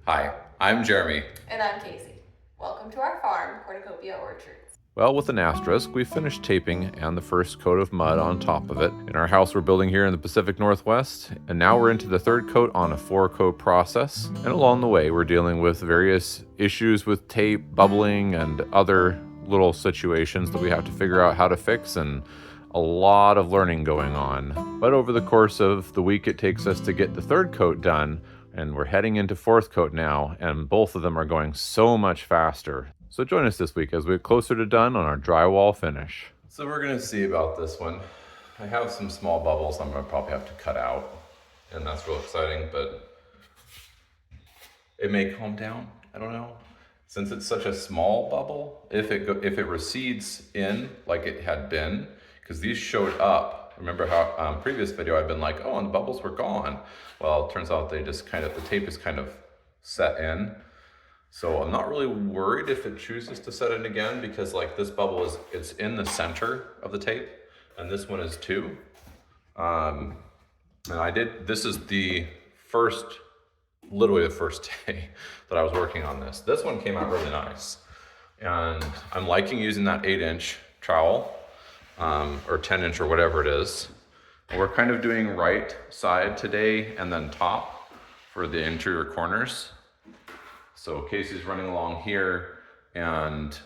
Hi, I'm Jeremy. And I'm Casey. Welcome to our farm, Cornucopia Orchards. Well, with an asterisk, we finished taping and the first coat of mud on top of it. In our house we're building here in the Pacific Northwest, and now we're into the third coat on a 4-coat process. And along the way, we're dealing with various issues with tape, bubbling, and other little situations that we have to figure out how to fix, and a lot of learning going on. But over the course of the week it takes us to get the third coat done, and we're heading into fourth coat now, and both of them are going so much faster. So join us this week as we get closer to done on our drywall finish. So we're gonna see about this one. I have some small bubbles I'm gonna probably have to cut out, and that's real exciting, but it may calm down, I don't know. Since it's such a small bubble, if it recedes in like it had been, because these showed up. Remember how previous video I've been like, oh, and the bubbles were gone. Well, it turns out they just the tape is kind of set in. So I'm not really worried if it chooses to set in again, because like this bubble it's in the center of the tape, and this one is too. And this is literally the first day that I was working on this. This one came out really nice. And I'm liking using that 8-inch trowel, or 10-inch or whatever it is. And we're kind of doing right side today and then top for the interior corners. So Casey's running along here, and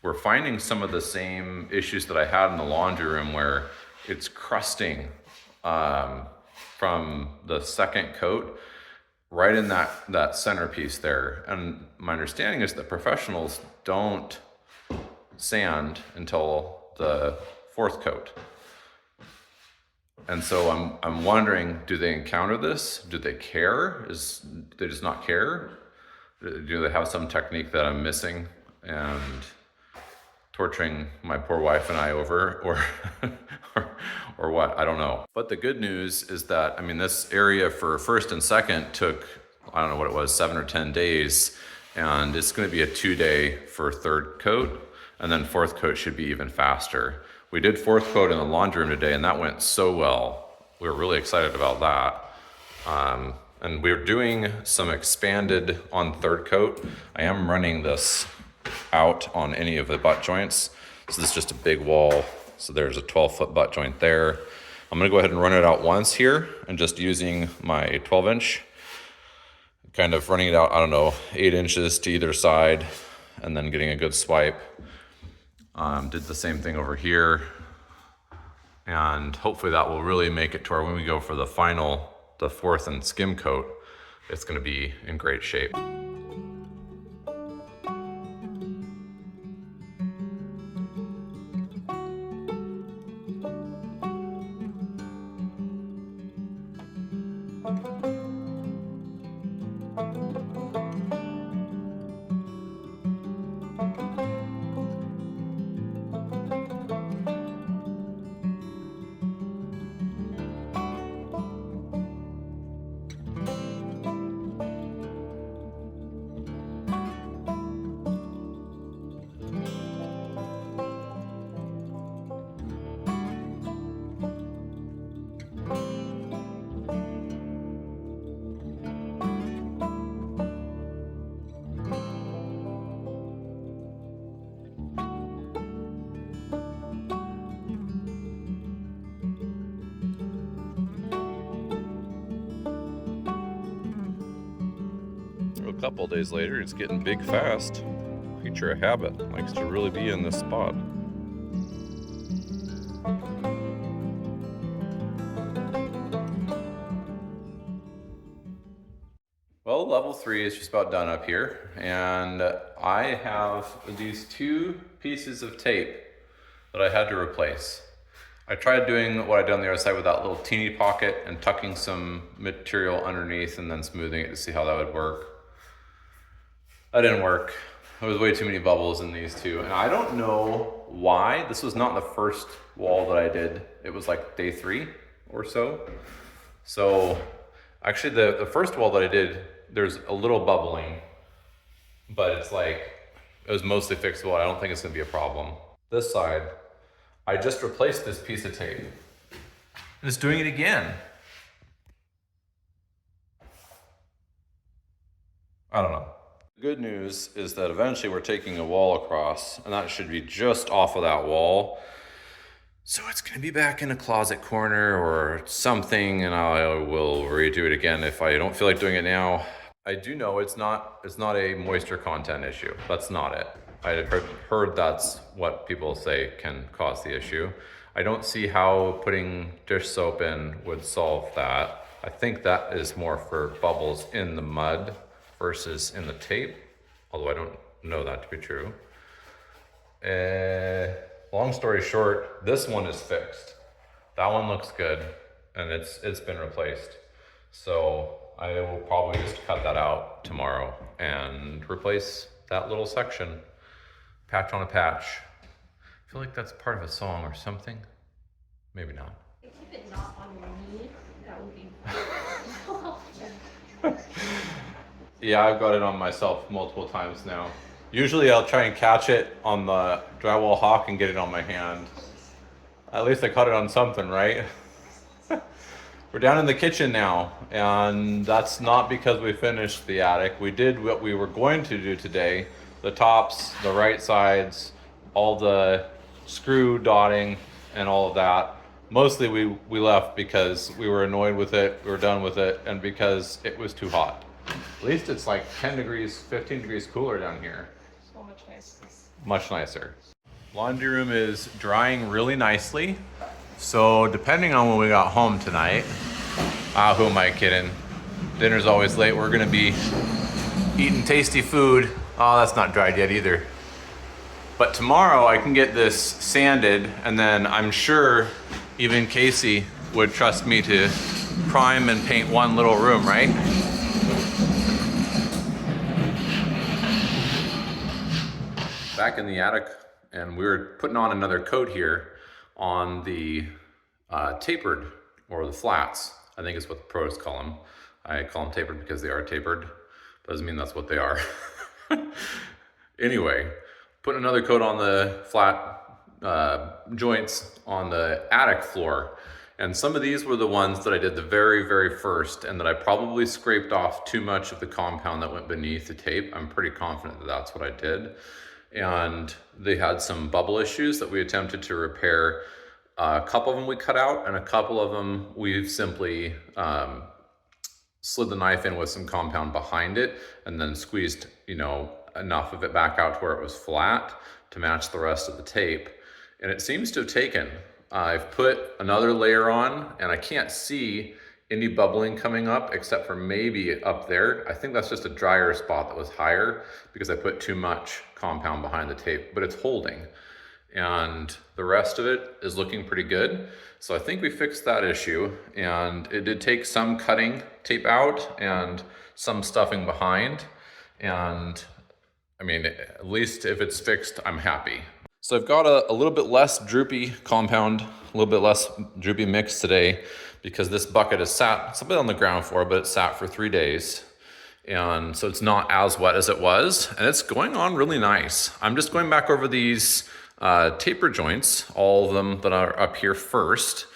we're finding some of the same issues that I had in the laundry room where it's crusting from the second coat right in that centerpiece there. And my understanding is that professionals don't sand until the fourth coat. And so I'm wondering, do they encounter this? Do they care? Do they just not care? Do they have some technique that I'm missing and torturing my poor wife and I over, or what? I don't know. But the good news is that, I mean, this area for first and second took, I don't know what it was, 7 or 10 days, and it's going to be a 2-day for third coat, and then fourth coat should be even faster. We did fourth coat in the laundry room today, and that went so well. We were really excited about that. And we're doing some expanded on third coat. I am running this out on any of the butt joints. So this is just a big wall. So there's a 12-foot butt joint there. I'm gonna go ahead and run it out once here, and just using my 12-inch, kind of running it out, I don't know, 8 inches to either side, and then getting a good swipe. Did the same thing over here. And hopefully that will really make it to where when we go for the fourth and skim coat, it's gonna be in great shape. A couple days later, it's getting big fast. Creature of habit, likes to really be in this spot. Well, level 3 is just about done up here, and I have these 2 pieces of tape that I had to replace. I tried doing what I did on the other side with that little teeny pocket and tucking some material underneath and then smoothing it to see how that would work. That didn't work. There was way too many bubbles in these 2. And I don't know why. This was not the first wall that I did. It was like day 3 or so. So actually the first wall that I did, there's a little bubbling, but it's like, it was mostly fixable. I don't think it's gonna be a problem. This side, I just replaced this piece of tape. And it's doing it again. I don't know. The good news is that eventually we're taking a wall across, and that should be just off of that wall. So it's gonna be back in a closet corner or something, and I will redo it again if I don't feel like doing it now. I do know it's not a moisture content issue. That's not it. I heard that's what people say can cause the issue. I don't see how putting dish soap in would solve that. I think that is more for bubbles in the mud versus in the tape, although I don't know that to be true. Long story short, this one is fixed. That one looks good, and it's been replaced. So I will probably just cut that out tomorrow and replace that little section. Patch on a patch. I feel like that's part of a song or something. Maybe not. Keep it not on your knee. That would be. Yeah, I've got it on myself multiple times now. Usually I'll try and catch it on the drywall hawk and get it on my hand. At least I caught it on something, right? We're down in the kitchen now, and that's not because we finished the attic. We did what we were going to do today. The tops, the right sides, all the screw dotting and all of that. Mostly we left because we were annoyed with it, we were done with it, and because it was too hot. At least it's like 10 degrees, 15 degrees cooler down here. So much nicer. Much nicer. Laundry room is drying really nicely. So depending on when we got home tonight, who am I kidding? Dinner's always late. We're gonna be eating tasty food. Oh, that's not dried yet either. But tomorrow I can get this sanded, and then I'm sure even Casey would trust me to prime and paint one little room, right? Back in the attic, and we were putting on another coat here on the tapered, or the flats. I think is what the pros call them. I call them tapered because they are tapered. Doesn't mean that's what they are. Anyway, put another coat on the flat joints on the attic floor. And some of these were the ones that I did the very, very first, and that I probably scraped off too much of the compound that went beneath the tape. I'm pretty confident that that's what I did. And they had some bubble issues that we attempted to repair. A couple of them we cut out, and a couple of them we've simply slid the knife in with some compound behind it, and then squeezed, enough of it back out to where it was flat to match the rest of the tape. And it seems to have taken. I've put another layer on, and I can't see any bubbling coming up except for maybe up there. I think that's just a drier spot that was higher because I put too much compound behind the tape, but it's holding. And the rest of it is looking pretty good. So I think we fixed that issue, and it did take some cutting tape out and some stuffing behind. And I mean, at least if it's fixed, I'm happy. So I've got a little bit less droopy compound, a little bit less droopy mix today because this bucket has sat, it's a bit on the ground floor, but it sat for 3 days. And so it's not as wet as it was, and it's going on really nice. I'm just going back over these taper joints, all of them that are up here first,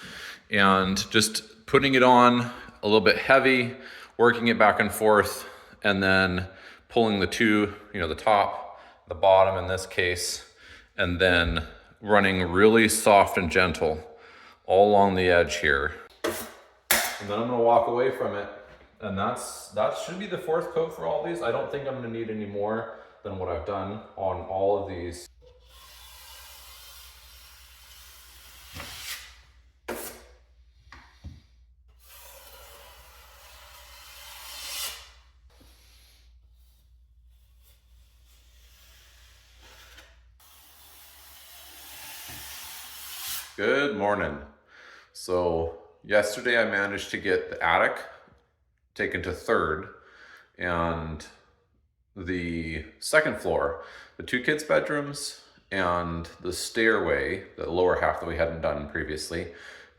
and just putting it on a little bit heavy, working it back and forth, and then pulling the two, the top, the bottom in this case, and then running really soft and gentle all along the edge here. And then I'm gonna walk away from it, and that should be the 4th coat for all these. I don't think I'm gonna need any more than what I've done on all of these. Good morning. So yesterday I managed to get the attic taken to 3rd, and the 2nd floor, the 2 kids' bedrooms and the stairway, the lower half that we hadn't done previously,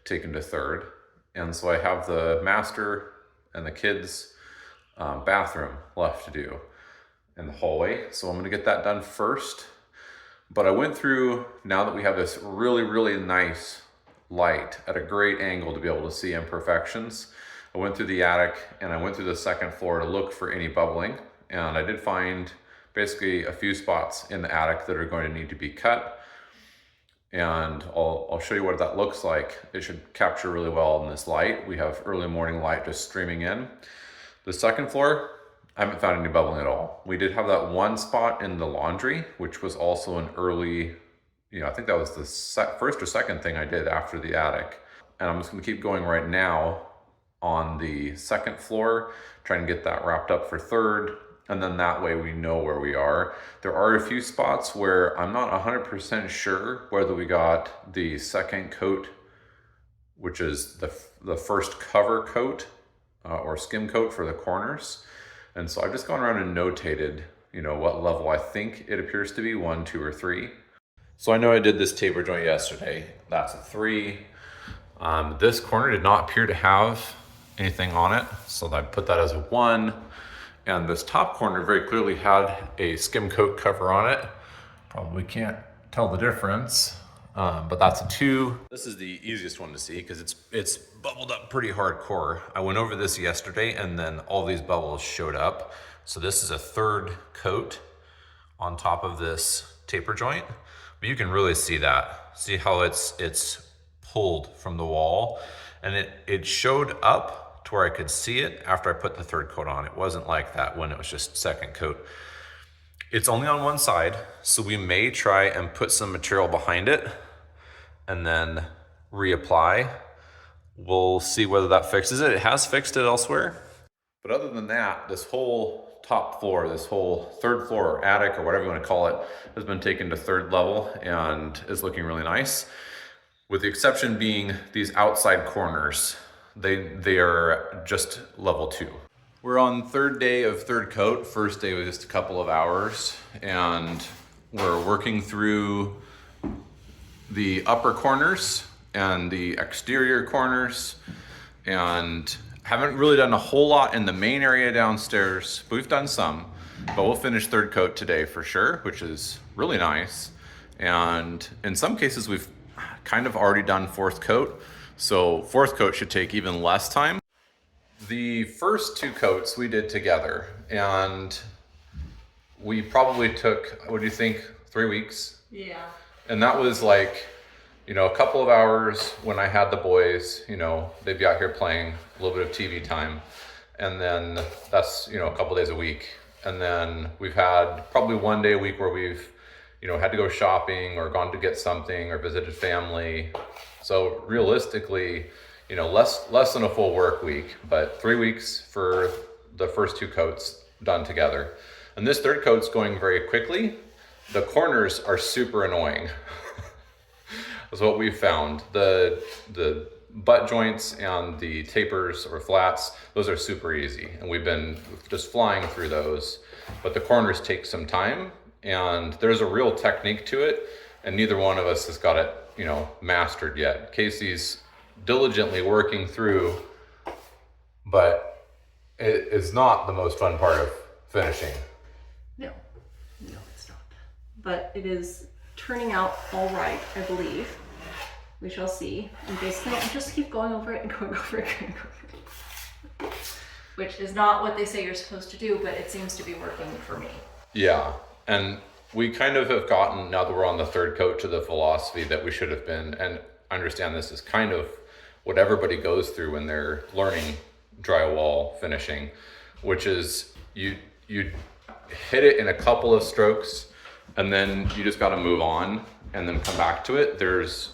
taken to 3rd. And so I have the master and the kids' bathroom left to do in the hallway. So I'm gonna get that done first. But I went through, now that we have this really, really nice light at a great angle to be able to see imperfections, I went through the attic and I went through the 2nd floor to look for any bubbling, and I did find basically a few spots in the attic that are going to need to be cut. And I'll show you what that looks like. It should capture really well in this light. We have early morning light just streaming in. The second floor, I haven't found any bubbling at all. We did have that one spot in the laundry, which was also an early, I think that was the first or second thing I did after the attic. And I'm just gonna keep going right now on the second floor, trying to get that wrapped up for third. And then that way we know where we are. There are a few spots where I'm not 100% sure whether we got the second coat, which is the first cover coat or skim coat for the corners. And so I've just gone around and notated, what level I think it appears to be, 1, 2, or 3. So I know I did this taper joint yesterday. That's a 3. This corner did not appear to have anything on it, so I put that as a 1. And this top corner very clearly had a skim coat cover on it. Probably can't tell the difference, but that's a 2. This is the easiest one to see because it's bubbled up pretty hardcore. I went over this yesterday and then all these bubbles showed up. So this is a third coat on top of this taper joint. But you can really see that. See how it's pulled from the wall, and it showed up to where I could see it after I put the third coat on. It wasn't like that when it was just second coat. It's only on one side, so we may try and put some material behind it and then reapply. We'll see whether that fixes it. It has fixed it elsewhere. But other than that, this whole top floor, this whole third floor or attic or whatever you want to call it, has been taken to third level and is looking really nice. With the exception being these outside corners. They are just level 2. We're on third day of third coat. First day was just a couple of hours, and we're working through the upper corners and the exterior corners, and haven't really done a whole lot in the main area downstairs, but we've done some. But we'll finish third coat today for sure, which is really nice. And in some cases we've kind of already done fourth coat. So fourth coat should take even less time. The first 2 coats we did together, and we probably took, what do you think, 3 weeks? Yeah. And that was like, a couple of hours when I had the boys, they'd be out here playing, a little bit of TV time. And then that's, a couple days a week. And then we've had probably 1 day a week where we've, had to go shopping or gone to get something or visited family. So realistically, less than a full work week, but 3 weeks for the first 2 coats done together. And this third coat's going very quickly. The corners are super annoying. That's what we've found. The butt joints and the tapers or flats, those are super easy. And we've been just flying through those. But the corners take some time, and there's a real technique to it. And neither one of us has got it, mastered yet. Casey's diligently working through, but it is not the most fun part of finishing. No, it's not. But it is turning out all right, I believe. We shall see. And basically, I just keep going over it and going over it and going over it. Which is not what they say you're supposed to do, but it seems to be working for me. Yeah, and we kind of have gotten, now that we're on the third coat, to the philosophy that we should have been, and understand this is kind of what everybody goes through when they're learning drywall finishing, which is you hit it in a couple of strokes and then you just got to move on and then come back to it. There's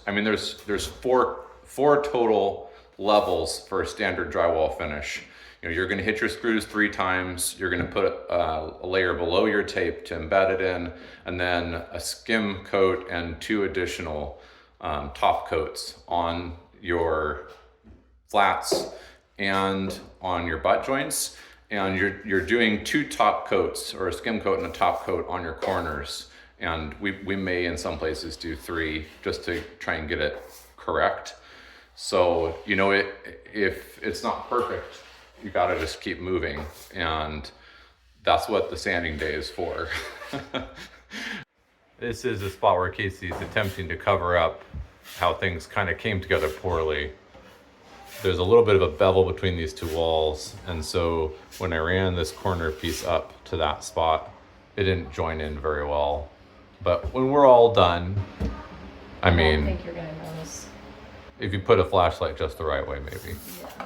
four total levels for a standard drywall finish. You're going to hit your screws 3 times. You're going to put a layer below your tape to embed it in, and then a skim coat and 2 additional top coats on your flats and on your butt joints. And you're doing 2 top coats, or a skim coat and a top coat on your corners. And we may in some places do 3 just to try and get it correct. So, if it's not perfect, you gotta just keep moving, and that's what the sanding day is for. This is a spot where Casey's attempting to cover up how things kind of came together poorly. there's a little bit of a bevel between these two walls. And so when I ran this corner piece up to that spot, it didn't join in very well. But when we're all done, I don't mean, think you're gonna notice. if you put a flashlight just the right way, maybe. Yeah.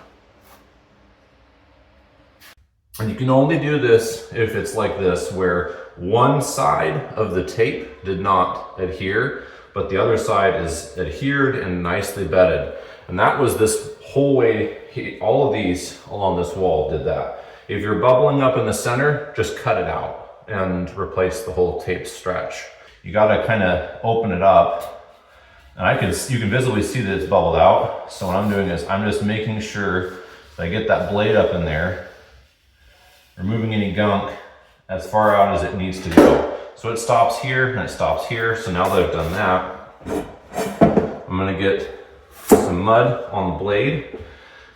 And you can only do this if it's like this, where one side of the tape did not adhere, but the other side is adhered and nicely bedded. And that was this whole way, all of these along this wall did that. If you're bubbling up in the center, just cut it out and replace the whole tape stretch. You gotta kind of open it up, and you can visibly see that it's bubbled out. So what I'm doing is I'm just making sure that I get that blade up in there, removing any gunk as far out as it needs to go. So it stops here and it stops here. So now that I've done that, I'm gonna get some mud on the blade,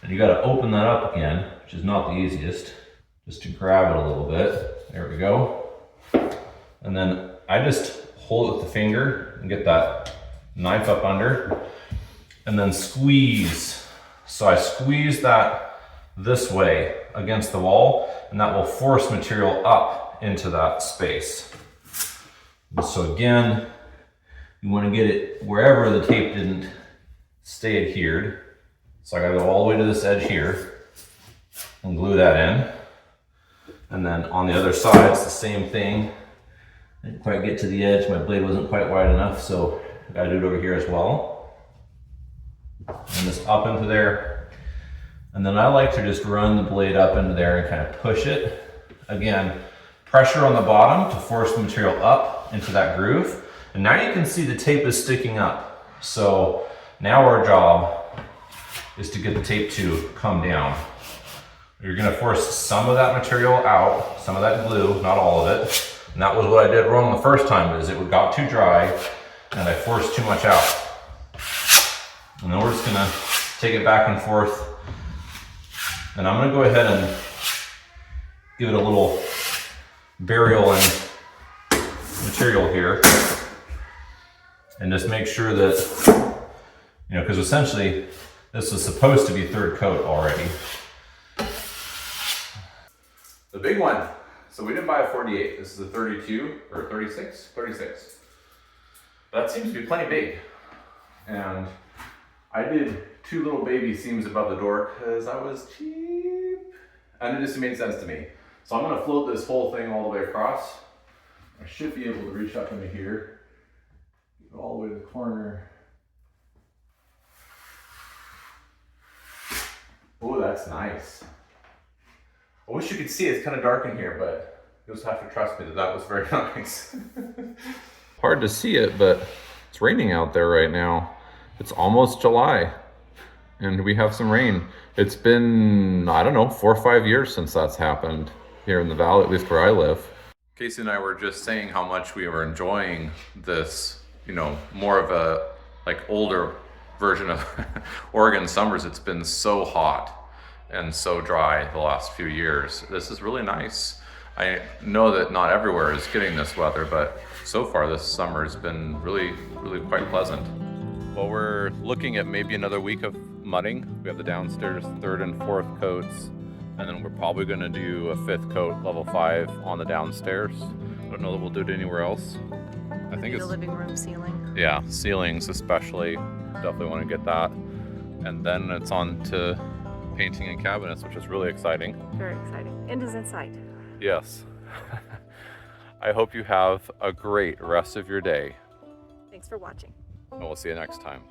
and you gotta open that up again, which is not the easiest, just to grab it a little bit. There we go. And then I just hold it with the finger and get that knife up under, and then squeeze. So I squeeze that this way against the wall, and that will force material up into that space. And so again, you want to get it wherever the tape didn't stay adhered. So I gotta go all the way to this edge here and glue that in. And then on the other side, it's the same thing. I didn't quite get to the edge, my blade wasn't quite wide enough, so I gotta do it over here as well. And this up into there. And then I like to just run the blade up into there and kind of push it. Again, pressure on the bottom to force the material up into that groove. And now you can see the tape is sticking up. So now our job is to get the tape to come down. You're gonna force some of that material out, some of that glue, not all of it. And that was what I did wrong the first time, is it got too dry and I forced too much out. And then we're just gonna take it back and forth. And I'm gonna go ahead and give it a little burial in material here. And just make sure that, because essentially this is supposed to be third coat already. The big one. So we didn't buy a 48. This is a 32 or 36? 36. That seems to be plenty big. And I did 2 little baby seams above the door because I was cheap. And it just made sense to me. So I'm gonna float this whole thing all the way across. I should be able to reach up into here, get all the way to the corner. Oh, that's nice. I wish you could see it. It's kind of dark in here, but you'll just have to trust me that was very nice. Hard to see it, but it's raining out there right now. It's almost July, and we have some rain. It's been, I don't know, 4 or 5 years since that's happened here in the valley, at least where I live. Casey and I were just saying how much we were enjoying this, more of a older version of Oregon summers. It's been so hot and so dry the last few years. This is really nice. I know that not everywhere is getting this weather, but so far this summer has been really, really quite pleasant. Well, we're looking at maybe another week of mudding. We have the downstairs 3rd and 4th coats, and then we're probably gonna do a 5th coat, level 5 on the downstairs. I don't know that we'll do it anywhere else. I think it's the living room ceiling. Yeah, ceilings especially. Definitely want to get that. And then it's on to painting and cabinets, which is really exciting. Very exciting. And is inside. Yes. I hope you have a great rest of your day. Thanks for watching. And we'll see you next time.